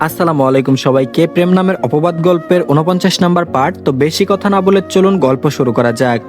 আসসালামু আলাইকুম সবাইকে। প্রেম নামের অপবাদ গল্পের 49 নাম্বার পার্ট। তো বেশি কথা না বলে চলুন গল্প শুরু করা যাক।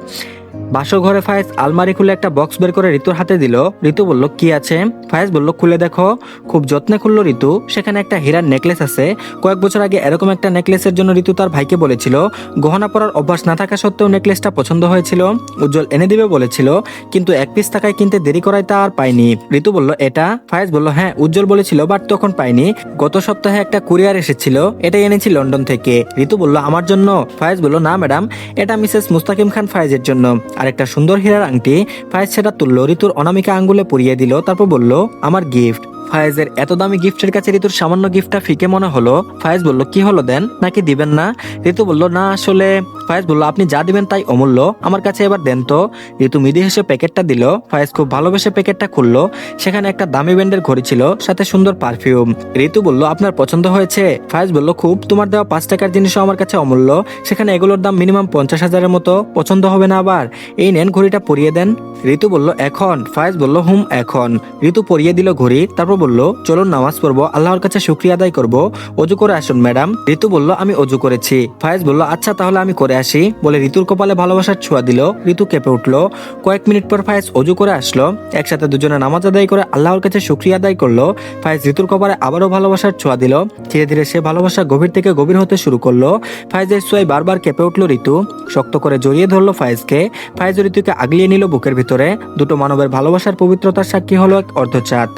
বাসর ঘরে ফায়েজ আলমারি খুলে একটা বক্স বের করে ঋতুর হাতে দিল। ঋতু বলল, কি আছে? ফায়েজ বলল, খুলে দেখো। খুব যত্নে খুলল ঋতু। সেখানে একটা হীরার নেকলেস আছে। কয়েক বছর আগে এরকম একটা নেকলেসের জন্য ঋতু তার ভাইকে বলেছিল। গহনা পরার অভ্যাস না থাকা সত্ত্বেও নেকলেসটা পছন্দ হয়েছিল। উজ্জ্বল এনে দিবে বলেছিল, কিন্তু এক পিস টাকায় কিনতে দেরি করায় তা আর পাইনি। ঋতু বলল, এটা? ফায়েজ বলল, হ্যাঁ, উজ্জ্বল বলেছিল, বাট তখন পাইনি। গত সপ্তাহে একটা কুরিয়ার এসেছিল, এটাই এনেছি লন্ডন থেকে। ঋতু বলল, আমার জন্য? ফায়েজ বলল, না ম্যাডাম, এটা মিসেস মুস্তাকিম খান ফায়েজের জন্য। আর একটা সুন্দর হীরার আংটি। ফায়েজ সেটা তুললো, ঋতুর অনামিকা আঙ্গুলে পরিয়ে দিল, তারপর বলল, আমার গিফট। ফায়েজের এত দামি গিফটের কাছে ঋতুর সামান্য গিফটটা ফিকে মনে হলো। ফায়েজ বলল, কি হলো, দেন নাকি দিবেন না? ঋতু বলল, না আসলে। ফায়েজ বলল, আপনি যা দিবেন তাই অমূল্য, আমার কাছে এবার দেন তো। ঋতু মৃদু হেসে প্যাকেটটা দিল। ফায়েজ খুব ভালোবেসে প্যাকেটটা খুললো। সেখানে একটা দামি ব্র্যান্ডের ঘড়ি ছিল, সাথে সুন্দর পারফিউম। ঋতু বলল, আপনার পছন্দ হয়েছে? ফায়েজ বলল, খুব। তোমার দেওয়া 5 টাকার জিনিসও আমার কাছে অমূল্য, সেখানে এগুলোর দাম মিনিমাম 50,000-এর মতো। পছন্দ হবে না আবার? এই নেন, ঘড়িটা পরিয়ে দেন। ঋতু বলল, এখন? ফায়েজ বলল, হুম এখন। ঋতু পরিয়ে দিল ঘড়ি, তারপর বলল, চলুন নামাজ পড়বো, আল্লাহর কাছে শুকরিয়া আদায় করব। অজু করে আসুন ম্যাডাম। ঋতু বলল, আমি অজু করেছি। ফায়েজ বলল, আচ্ছা তাহলে আমি করে আসি, বলে ঋতুর কপালে ভালোবাসার ছোঁয়া দিল। ঋতু কেঁপে উঠলো। কয়েক মিনিট পর ফায়েজ অজু করে আসলো। একসাথে দুজনে নামাজ আদায় করে আল্লাহর কাছে শুকরিয়া আদায় করলো। ফায়েজ ঋতুর কপালে আবারও ভালোবাসার ছোঁয়া দিল। ধীরে ধীরে সে ভালোবাসা গভীর থেকে গভীর হতে শুরু করলো। ফায়েজের ছোঁয়ায় বারবার কেঁপে উঠলো ঋতু। শক্ত করে জড়িয়ে ধরলো ফায়েজকে। ফায়েজ ঋতুকে আগলিয়ে নিল বুকের ভিতরে। দুটো মানবের ভালোবাসার পবিত্রতার সাক্ষী হলো এক অর্ধচাঁদ।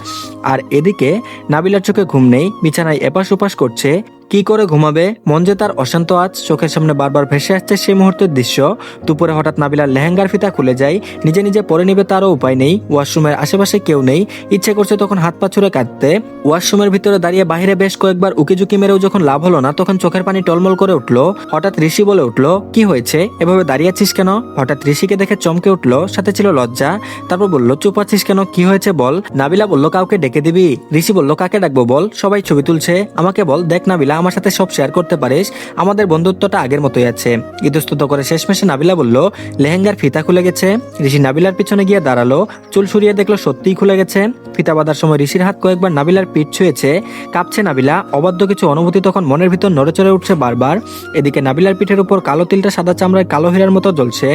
আর এদিকে নাবিলার চোখে ঘুম নেই, বিছানায় এপাশ ওপাশ করছে। কি করে ঘুমাবে? মন যে তার অশান্ত আজ। চোখের সামনে বারবার ভেসে আসছে সেই মুহূর্তের দৃশ্য। দুপুরে হঠাৎ নাবিলার লেহেঙ্গার ফিতা খুলে যায়। নিজে নিজে পরে নিবে তারও উপায় নেই। ওয়াশরুমের আশেপাশে কেউ নেই। ইচ্ছে করছে তখন হাত পা ছুঁড়ে কাঁদতে। ওয়াশরুমের ভিতরে দাঁড়িয়ে বাহিরে বেশ কয়েকবার উকিঝুঁকি মেরেও যখন লাভ হলো না, তখন চোখের পানি টলমল করে উঠলো। হঠাৎ ঋষি বলে উঠলো, কি হয়েছে, এভাবে দাঁড়িয়ে আছিস কেন? হঠাৎ ঋষিকে দেখে চমকে উঠলো, সাথে ছিল লজ্জা। তারপর বলল, চুপ আছিস কেন, কি হয়েছে বল। নাবিলা বলল, কাউকে ডেকে দিবি? ঋষি বলল, কাকে ডাকবো বল, সবাই ছবি তুলছে, আমাকে বল। দেখ নাবিলা, আমার সাথে সব শেয়ার করতে পারিস, আমাদের বন্ধুত্বটা আগের মতোই আছে। ইতস্তত করে শেষমেশে নাবিলা বলল, লেহেঙ্গার ফিতা খুলে গেছে। ঋষি নাবিলার পিছনে গিয়ে দাঁড়ালো। চুল সরিয়ে দেখলো সত্যিই খুলে গেছে। ফিতা বাঁধার সময় ঋষির হাত কয়েকবার নাবিলার পিঠ ছুঁয়েছে। কাঁপছে নাবিলা। অবাধ্য কিছু অনুভূতি তখন মনের ভিতর নড়েচড়ে উঠছে বারবার। এদিকে নাবিলার পিঠের উপর কালো তিলটা সাদা চামড়ায় কালো হীরার মতো জ্বলছে।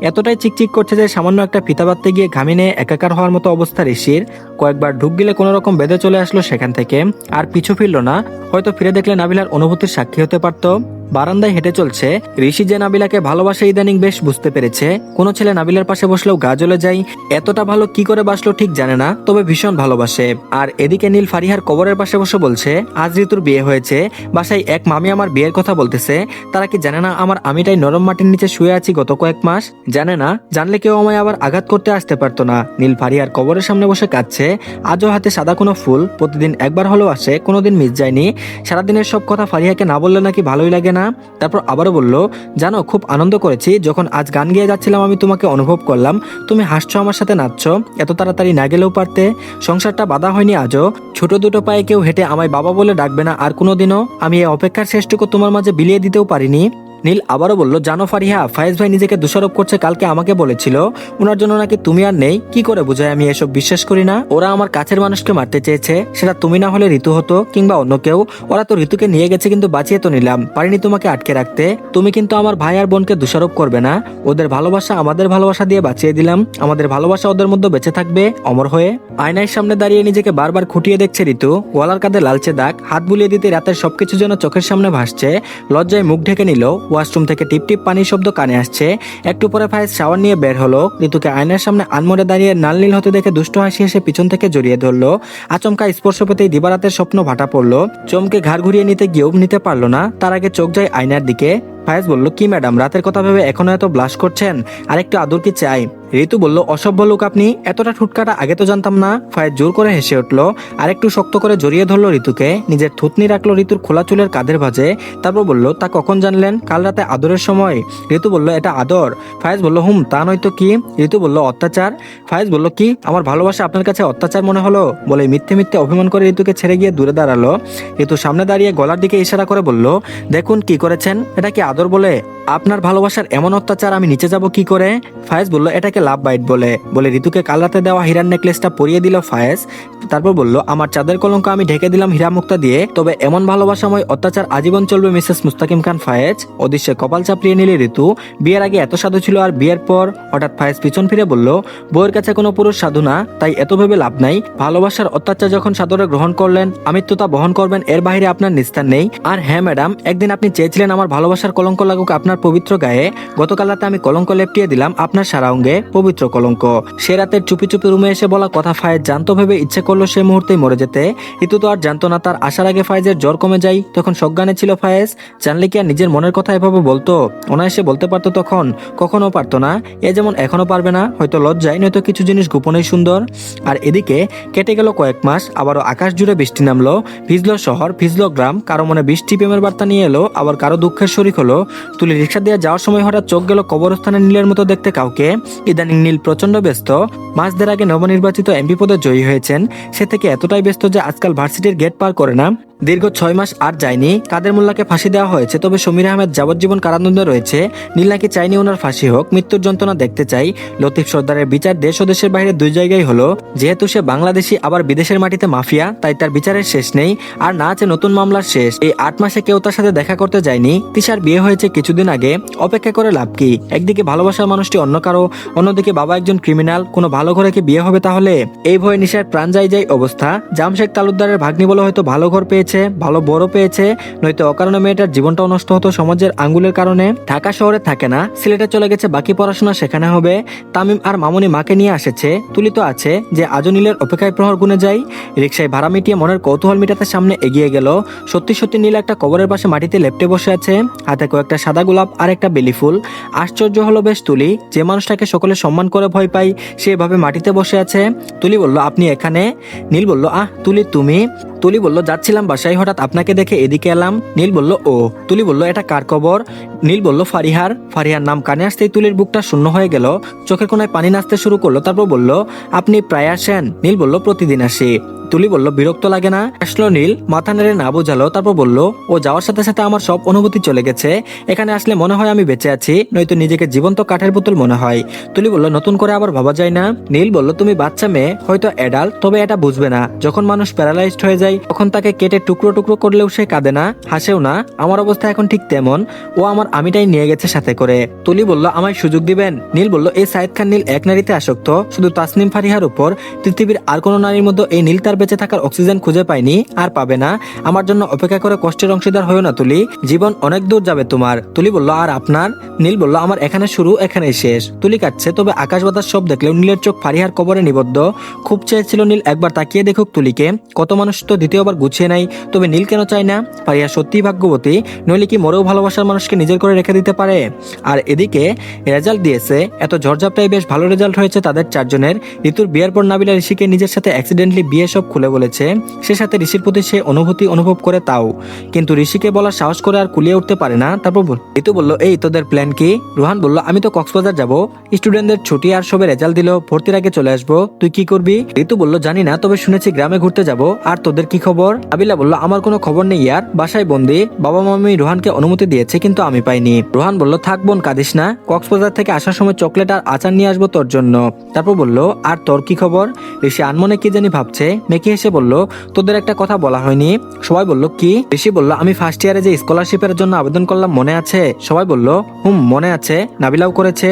এতটাই চিকচিক করছে যে সামান্য একটা ফিতা বাঁধতে গিয়ে ঘামিনে একাকার হওয়ার মতো অবস্থা ঋষির। কয়েকবার ঢুক গিলে কোনো রকম বেঁধে চলে আসলো সেখান থেকে। আর পিছু ফিরল না। হয়তো ফিরে দেখলে নাবিলার অনুভূতির সাক্ষী হতে পারত। বারান্দায় হেঁটে চলছে। ঋষি যে নাবিলাকে ভালোবাসে ইদানিং বেশ বুঝতে পেরেছে। কোনো ছেলে নাবিলার পাশে বসলেও গা জ্বলে যায়। এতটা ভালো কি করে বাসলো ঠিক জানে না, তবে ভীষণ ভালোবাসে। আর এদিকে নীল ফারিহার কবরের পাশে বসে বলছে, আজ ঋতুর বিয়ে হয়েছে। বাসায় এক মামি আমার বিয়ের কথা বলতেছে। তারা কি জানে না আমার আমিটাই নরম মাটির নিচে শুয়ে আছি গত কয়েক মাস? জানে না, জানলে কেউ আমায় আবার আঘাত করতে আসতে পারতো না। নীল ফারিহার কবরের সামনে বসে কাঁদছে। আজও হাতে সাদা কোনো ফুল। প্রতিদিন একবার হলেও আসে, কোনোদিন মিস যায়নি। সারাদিনের সব কথা ফারিহাকে না বললে নাকি ভালোই লাগে না। তারপর আবারও বলল, জানো খুব আনন্দ করেছি, যখন আজ গান গেয়ে যাচ্ছিলাম আমি তোমাকে অনুভব করলাম। তুমি হাসছো, আমার সাথে নাচছো। এত তাড়াতাড়ি না গেলেও পারতে। সংসারটা বাধা হয়নি আজও। ছোট দুটো পায়ে কেউ হেঁটে আমায় বাবা বলে ডাকবে না আর কোনোদিনও। আমি এই অপেক্ষার শেষটুকু তোমার মাঝে বিলিয়ে দিতেও পারিনি। নীল আবারও বলল, জানো ফারিহা, ফায়েজ ভাই নিজেকে দোষারোপ করছে। কালকে আমাকে বলেছিল ওনার জন্য নাকি তুমি আর নেই। কি করে বোঝায় আমি এসব বিশ্বাস করি না। ওরা আমার কাছের মানুষকে মারতে চেয়েছে, সেটা তুমি না হলে ঋতু হতো, কিংবা অন্য কেউ। ওরা তো ঋতুকে নিয়ে গেছে, কিন্তু বাঁচিয়ে তো নিলাম, পারিনি তোমাকে আটকে রাখতে। তুমি কিন্তু আমার ভাই আর বোনকে দোষারোপ করবে না। ওদের ভালোবাসা আমাদের ভালোবাসা দিয়ে বাঁচিয়ে দিলাম। আমাদের ভালোবাসা ওদের মধ্যে বেঁচে থাকবে অমর হয়ে। আয়নার সামনে দাঁড়িয়ে নিজেকে বারবার খুঁটিয়ে দেখছে ঋতু। গলার কাঁধে লালচে দাগ। হাত বুলিয়ে দিতে রাতের সবকিছু যেন চোখের সামনে ভাসছে। লজ্জায় মুখ ঢেকে নিল। ওয়াশরুম থেকে টিপ টিপ পানির শব্দ কানে আসছে। একটু পরে ফায়েজ শাওয়ার নিয়ে বের হলো। ঋতুকে আয়নার সামনে আনমরে দাঁড়িয়ে নাল নীল হতে দেখে দুষ্ট হাসি এসে পিছন থেকে জড়িয়ে ধরলো। আচমকা স্পর্শ পেতেই দিবারাতের স্বপ্ন ভাটা পড়লো। চমকে ঘাড় ঘুরিয়ে নিতে গিয়েও নিতে পারলো না। তার আগে চোখ যায় আয়নার দিকে। ফায়েজ বলল, কি ম্যাডাম, রাতের কথা ভেবে এখনো এত ব্লাশ করছেন? আর একটু আদর কি চাই? ঋতু বলল, অসভ্য লোক আপনি, এতটা ঠুটকাটা আগে তো জানতাম না। ফায়েজ জোর করে হেসে উঠলো। আর একটু শক্ত করে জড়িয়ে ধরলো ঋতুকে। নিজের থুতনি রাখলো ঋতুর খোলা চুলের কাঁধের ভাঁজে। তারপর বলল, তা কখন জানলেন? কাল রাতে আদরের সময়। ঋতু বলল, এটা আদর? ফায়েজ বলল, হুম, তা নয়তো কি? ঋতু বলল, অত্যাচার। ফায়েজ বলল, কি, আমার ভালোবাসা আপনার কাছে অত্যাচার মনে হলো? বলে মিথ্যে মিথ্যে অভিমান করে ঋতুকে ছেড়ে গিয়ে দূরে দাঁড়ালো। ঋতু সামনে দাঁড়িয়ে গলার দিকে ইশারা করে বলল, দেখুন কি করেছেন, এটা কি আদর বলে? আপনার ভালোবাসার এমন অত্যাচার আমি নিচে যাব কি করে? ফায়েজ বলল এটাকে লাভ বাইট বলে বলে ঋতুকে কাল রাতে দেওয়া হীরার নেকলেসটা পরিয়ে দিল ফায়েজ। তারপর বলল আমার চাঁদের কলঙ্ক আমি ঢেকে দিলাম হীরা মুক্তা দিয়ে, তবে এমন ভালোবাসাময় অত্যাচার আজীবন চলবে মিসেস মুস্তাকিম খান ফায়েজ। অদৃশ্যে কপাল চাপড়িয়ে নিলে ঋতু। বিয়ের আগে এত সাধু ছিল আর বিয়ের পর হঠাৎ ফায়েজ পিছন ফিরে বলল বউয়ের কাছে কোনো পুরুষ সাধু না, তাই এত ভেবে লাভ নাই। ভালোবাসার অত্যাচার যখন সাদরে গ্রহণ করলেন আমৃত্যুতা বহন করবেন, এর বাইরে আপনার নিস্তার নেই। আর হ্যাঁ ম্যাডাম, একদিন আপনি চেয়েছিলেন আমার ভালোবাসার কলঙ্ক লাগুক আপনার পবিত্র গায়ে, গতকাল রাতে আমি কলঙ্ক লেপটিয়ে দিলাম আপনার সারা অঙ্গে, পবিত্র কলঙ্ক। সে রাতের চুপি চুপি রুমে এসে বলা কথা ফায়েজ জানতো ভেবে ইচ্ছে করলো সে মুহূর্তেই মরে যেতে। ঋতু তো আর জানতো না তার আসার আগে ফায়েজের জ্বর কমে যায়, তখন সজ্ঞানে ছিল ফায়েজ। জানলে কি আর নিজের মনের কথা এভাবে বলতো? অনায়াসে বলতে পারতো তখন? কখনো পারতো না। এ যেমন এখনো পারবে না, হয়তো লজ্জায়, নয়তো কিছু জিনিস গোপনেই সুন্দর। আর এদিকে কেটে গেল কয়েক মাস, আবারও আকাশ জুড়ে বৃষ্টি নামলো, ভিজলো শহর, ভিজলো গ্রাম, কারো মনে বৃষ্টি প্রেমের বার্তা নিয়ে এলো, আবার কারো দুঃখের শরিক হলো। তুলি রিক্সা দিয়ে যাওয়ার সময় হঠাৎ চোখ গেল কবরস্থানে নীলের মতো দেখতে কাউকে। ইদানিং নীল প্রচন্ড ব্যস্ত। মাসদের আগে নবনির্বাচিত এমপি পদে জয়ী হয়েছেন, সে থেকে এতটাই ব্যস্ত যে আজকাল ভার্সিটির গেট পার করে না। দীর্ঘ 6 মাস আর যায়নি। কাদের মোল্লাকে ফাঁসি দেওয়া হয়েছে, তবে সমীর আহমেদ যাবজ্জীবন কারাদণ্ডে রয়েছে। নীল নাকি চাইনি ওনার ফাঁসি হোক, মৃত্যুর যন্ত্রণা দেখতে চাই। লতিফ সর্দারের বিচার দেশ ও দেশের বাইরে দুই জায়গায় হলো। যেহেতু সে বাংলাদেশি আবার বিদেশের মাটিতে মাফিয়া, তাই তার বিচারের শেষ নেই। আর না আছে নতুন মামলার শেষ। এই 8 মাসে কেউ তার সাথে দেখা করতে যায়নি। তিশার বিয়ে হয়েছে কিছুদিন আগে, অপেক্ষা করে লাভ কি? একদিকে ভালোবাসার মানুষটি অন্য কারো, অন্যদিকে বাবা একজন ক্রিমিনাল। কোনো ভালো ঘরে কি বিয়ে হবে তাহলে? এই ভয়ে নিশার প্রাণ যাই যাই অবস্থা। জামশেখ তালুকদারের ভাগ্নি বলে হয়তো ভালো ঘর পেয়েছে, ভালো বড় পেয়েছে, নয়তো অকারণে মেয়েটার জীবনটাও নষ্ট হতো সমাজের আঙ্গুলের কারণে। ঢাকা শহরে থাকে না, সিলেটে চলে গেছে, বাকি পড়াশোনা সেখানে হবে। তামিম আর মামুনি মাকে নিয়ে আসেছে। তুলি তো আছে, যে আজও নীলের অপেক্ষায় প্রহর গুনে যায়। রিক্সায় ভাড়া মিটিয়ে মনের কৌতূহল মিটাতে সামনে এগিয়ে গেল। সত্যি সত্যি নীল একটা কবরের পাশে মাটিতে লেপ্টে বসে আছে, হাতে কয়েকটা সাদা গোলাপ আর একটা বেলি ফুল। আশ্চর্য হলো বেশ তুলি, যে মানুষটাকে সকলে সম্মান করে ভয় পাই সে এভাবে মাটিতে বসে আছে। তুলি বলল আপনি এখানে? নীল বলল আহ তুলি তুমি? তুলি বলল যাচ্ছিলাম বাসায়, হঠাৎ আপনাকে দেখে এদিকে এলাম। নীল বলল ও। তুলি বলল এটা কার কবর? নীল বলল ফারিহার। ফারিহার নাম কানে আসতেই তুলির বুকটা শূন্য হয়ে গেল, চোখের কোনায় পানি নাচতে শুরু করলো। তারপর বলল আপনি প্রায় আসেন? নীল বলল প্রতিদিন আসি। তুলি বলল বিরক্ত লাগে না? আসলো নীল, মাথা নেড়ে না বোঝালো। তারপর বলল ও যাওয়ার সাথে সাথে আমার সব অনুভূতি চলে গেছে। এখানে আসলে মনে হয় আমি বেঁচে আছি, নয়তো নিজেকে জীবন্ত কাঠের পুতুল মনে হয়। তুলি বলল নতুন করে আবার ভাবা যায় না? নীল বলল তুমি বাচ্চা মেয়ে, হয়তো অ্যাডাল্ট, তবে এটা বুঝবে না। যখন মানুষ প্যারালাইজড হয়ে যায় তখন তাকে কেটে টুকরো টুকরো করলেও সে কাঁদে না, হাসেও না। আমার অবস্থা এখন ঠিক তেমন। ও আমার আমিটাই নিয়ে গেছে সাথে করে। তুলি বলল আমায় সুযোগ দিবেন? নীল বলল এই সাইদ খান নীল এক নারীতে আসক্ত, শুধু তাসনিম ফারিহার উপর। পৃথিবীর আর কোনো নারীর মধ্যে এই নীল তার বেঁচে থাকার অক্সিজেন খুঁজে পায়নি, আর পাবে না। আমার জন্য অপেক্ষা করে কষ্টের অংশীদার হয়েও না তুলি, জীবন অনেক দূর যাবে তোমার। তুলি বলল আর আপনার? নীল বলল আমার এখানে শুরু, এখানেই শেষ। তুলি কাটছে, তবে আকাশ বাতাস সব দেখলেও নীলের চোখ ফারিহার কবরে নিবদ্ধ। খুব চেয়েছিল নীল একবার তাকিয়ে দেখুক তুলিকে। কত মানুষ তো দ্বিতীয়বার গুছিয়ে নেয়, তবে নীল কেন চায় না? ফারিহা সত্যিই ভাগ্যবতী, নইলে কি মরেও ভালোবাসার মানুষকে নিজের করে রেখে দিতে পারে? আর এদিকে রেজাল্ট দিয়েছে, এত ঝড়ঝাপটাই বেশ ভালো রেজাল্ট হয়েছে তাদের 4 জনের। ঋতুর বিয়ের পর নাবিলা ঋষিকে নিজের সাথে অ্যাক্সিডেন্টলি বিয়ে সব খুলে বলেছে। সে সাথে ঋষির প্রতি সে অনুভূতি অনুভব করে, তাও কিন্তু ঋষিকে বলার সাহস করে আর কুলিয়ে উঠতে পারে না। তারপর ঋতু বলল এই তোদের প্ল্যান কি? রোহান বলল আমি তো কক্সবাজার যাব, স্টুডেন্টদের ছুটি আর সবে রেজাল্ট দিল, ভর্তির আগে চলে আসবো। তুই কি করবি? ঋতু বলল জানি না, তবে শুনেছি গ্রামে ঘুরতে যাব। আর তোদের কি খবর? নাবিলা বলল আমার কোনো খবর নেই ইয়ার, বাসায় বন্দি। বাবা মামি রোহানকে অনুমতি দিয়েছে, কিন্তু আমি পাইনি। রোহান বলল থাক বোন কাঁদিস না, কক্সবাজার থেকে আসার সময় চকলেট আর আচার নিয়ে আসবো তোর জন্য। তারপর বলল আর তোর কি খবর? ঋষি আনমনে কি জানি ভাবছে, মেকি হেসে বলল তোদের একটা কথা বলা হয়নি। সবাই বলল কি? ঋষি বলল আমি ফার্স্ট ইয়ারে যে স্কলারশিপের জন্য আবেদন করলাম মনে আছে? সবাই বলল মনে আছে, নাবিলাও করেছে।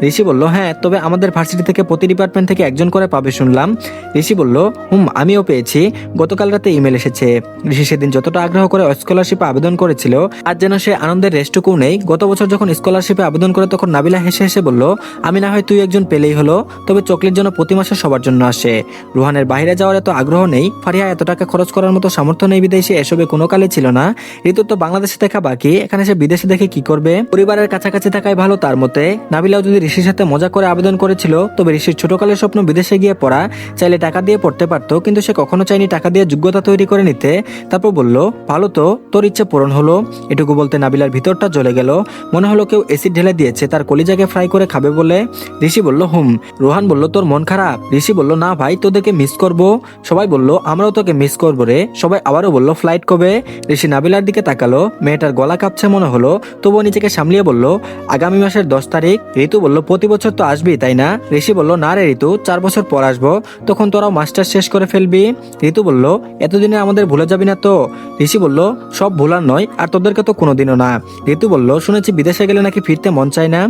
ঋষি বলল হ্যাঁ, তবে আমাদের ভার্সিটি থেকে প্রতি ডিপার্টমেন্ট থেকে একজন করে পাবে শুনলাম। ঋষি বলল আমিও পেয়েছি, গতকাল রাতে ইমেল এসেছে। ঋষি সেদিন যতটা আগ্রহ করে স্কলারশিপে আবেদন করেছিল, আজ যেন সে আনন্দের রেস্টটুকুও নেই। গত বছর যখন স্কলারশিপে আবেদন করে তখন নাবিলা হেসে হেসে বলল আমি না হয় তুই একজন পেলেই হলো, তবে চকলেট যেন প্রতি মাসে সবার জন্য আসে। রোহানের বাইরে যাওয়ার এত আগ্রহ নেই, ফারিহা এত টাকা খরচ করার মতো সামর্থ্য নেই, বিদেশে এসবে কোনো কালে ছিল না। ঋতুর তো বাংলাদেশে দেখা বাকি, এখানে সে বিদেশে দেখে কি করবে? পরিবারের কাছাকাছি থাকাই ভালো তার মতে। নাবিলাও যদি ঋষির সাথে মজা করে আবেদন করেছিল, তবে ঋষির ছোটকালের স্বপ্ন বিদেশে গিয়ে পড়া, চাইলে টাকা দিয়ে পড়তে পারতো, কিন্তু সে কখনো চাইনি টাকা দিয়ে যোগ্যতা তৈরি করে নিতে। তারপর বলল ভালো তো, তোর ইচ্ছে পূরণ হলো। এটুকু বলতে নাবিলার ভিতরটা জ্বলে চলে গেল। মনে হলো কেউ এসিড ঢেলে দিয়েছে, তার কলিজাকে ফ্রাই করে খাবে বলে। ঋষি বলল রোহান বলল তোর মন খারাপ? ঋষি বলল না ভাই, তোদেরকে মিস করব। সবাই বলল আমরাও তোকে মিস করবো রে। সবাই আবারও বলল ফ্লাইট কবে? ঋষি নাবিলার দিকে তাকালো, মেয়েটার গলা কাঁপছে মনে হলো, তবুও নিজেকে সামলিয়ে বলল আগামী মাসের 10 তারিখ। ঋতু বলল প্রতি বছর তো আসবি তাই না? ঋষি বলল না রে ঋতু, 4 বছর পর আসবো, তখন তোরাও মাস্টার শেষ করে ফেলবি। ঋতু বলল এতদিনে আমাদের ভুলে যাবি না তো? ঋষি বলল সব ভুলার নয়, আর তোদেরকে তো কোনোদিনও না। ঋতু বলল শুনেছি বিদেশে গেলে নাকি ফিরতে মন চায় না।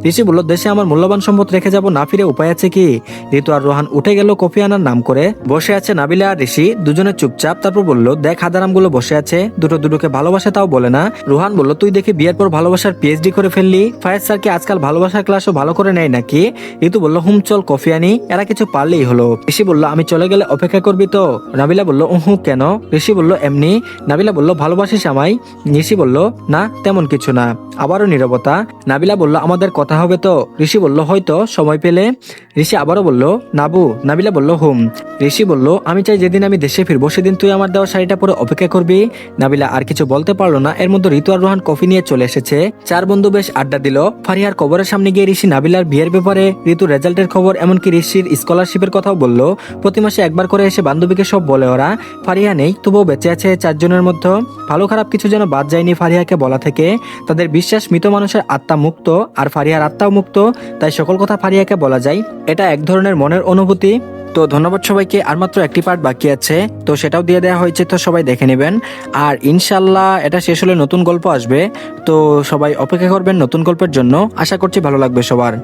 ঋষি বলল দেশে আমার মূল্যবান সম্পদ রেখে যাব, না ফিরে উপায় আছে কি? ঋতু আর রোহান উঠে গেল কফি আনার নাম করে। বসে আছে নাবিলা আর ঋষি, দুজনে চুপচাপ। তারপর বলল দেখ হাদারামগুলো বসে আছে, দুটোকে ভালোবাসে তাও বলে না। রোহান বলল তুই দেখি বিয়ের পর ভালোবাসার পিএইচডি করে ফেললি। ফায়াজ স্যার কি আজকাল ভালোবাসার ক্লাসও ভালো করে নেয় নাকি? ঋতু বলল চল কফি আনি, এরা কিছু পারলেই হলো। ঋষি বলল আমি চলে গেলে অপেক্ষা করবি তো? নাবিলা বলল কেন? ঋষি বলল এমনি। নাবিলা বলল ভালোবাসিস আমায়? ঋষি বলল না তেমন কিছু না। আবারও নীরবতা। নাবিলা বলল আমাদের কথা হবে তো? ঋষি বলল হয়তো সময় পেলে। ঋষি আবারও বলল নাবু। নাবিলা বলল ঋষি বলল আমি চাই যেদিন আমি দেশে ফিরবো সেদিন তুই আমার দেওয়া শাড়িটা পরে অপেক্ষা করবি। নাবিলা আর কিছু বলতে পারলো না, এর মধ্যে ঋতু আর রোহান কফি নিয়ে চলে এসেছে। 4 বন্ধু বেশ আড্ডা দিল। ফারিয়ার কবরের সামনে গিয়ে ঋষি নাবিলার বিয়ের ব্যাপারে, ঋতুর রেজাল্টের খবর, এমনকি ঋষির স্কলারশিপের কথাও বলল। প্রতি মাসে একবার করে এসে বান্ধবীকে সব বলে ওরা। ফারিয়া নেই, তবুও বেঁচে আছে 4 জনের মধ্যে। ভালো খারাপ কিছু যেন বাদ যায়নি ফারিয়াকে বলা থেকে। তাদের বিশ্বাস মৃত মানুষের আত্মা মুক্ত, আর ফারিয়ার আত্মাও মুক্ত, তাই সকল কথা ফারিয়াকে বলা যায়। এটা এক ধরনের মনের অনুভূতি। তো ধন্যবাদ সবাইকে। আর মাত্র একটি পার্ট বাকি আছে, তো সেটাও দিয়ে দেওয়া হয়েছে, তো সবাই দেখে নেবেন। আর ইনশাল্লাহ এটা শেষ হলে নতুন গল্প আসবে, তো সবাই অপেক্ষা করবেন নতুন গল্পের জন্য। আশা করছি ভালো লাগবে সবার।